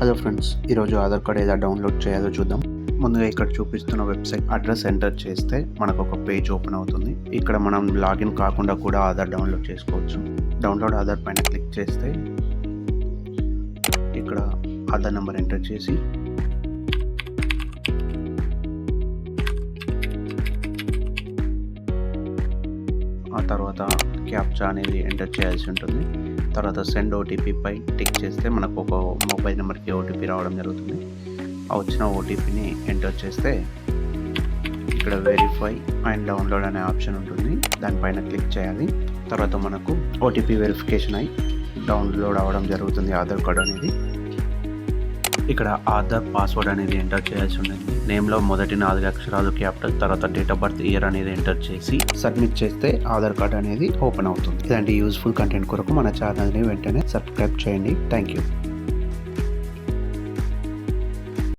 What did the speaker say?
Hello friends, ఈరోజు Aadhaar card ఎలా download చేయాలో చూద్దాం. ముందుగా ఇక్కడ చూపిస్తున్న వెబ్సైట్ అడ్రస్ ఎంటర్ చేస్తే మనకు ఒక పేజ్ ఓపెన్ అవుతుంది. ఇక్కడ మనం లాగిన్ కాకుండా కూడా ఆధార్ డౌన్లోడ్ చేసుకోవచ్చు. డౌన్లోడ్ ఆధార్ పైన క్లిక్ చేస్తే ఇక్కడ ఆధార్ నెంబర్ ఎంటర్ చేసి ఆ తర్వాత క్యాప్చా అనేది ఎంటర్ చేయాల్సి ఉంటుంది. తర్వాత సెండ్ ఓటీపీ పై టిక్ చేస్తే మనకు ఒక మొబైల్ నెంబర్కి ఓటీపీ రావడం జరుగుతుంది. ఆ వచ్చిన ఓటీపీని ఎంటర్ చేస్తే ఇక్కడ వెరిఫై అండ్ డౌన్లోడ్ అనే ఆప్షన్ ఉంటుంది. దానిపైన క్లిక్ చేయాలి. తర్వాత మనకు ఓటీపీ వెరిఫికేషన్ అయి డౌన్లోడ్ అవ్వడం జరుగుతుంది ఆధార్ కార్డ్ అనేది. ఇక్కడ ఆధార్ పాస్వర్డ్ అనేది ఎంటర్ చేయాల్సి ఉంటుంది. నేమ్లో మొదటి 4 అక్షరాలు క్యాపిటల్, తర్వాత డేట్ ఆఫ్ బర్త్ ఇయర్ అనేది ఎంటర్ చేసి సబ్మిట్ చేస్తే ఆధార్ కార్డ్ అనేది ఓపెన్ అవుతుంది. ఇలాంటి యూస్ఫుల్ కంటెంట్ కొరకు మన ఛానల్ని వెంటనే సబ్స్క్రైబ్ చేయండి. Thank you.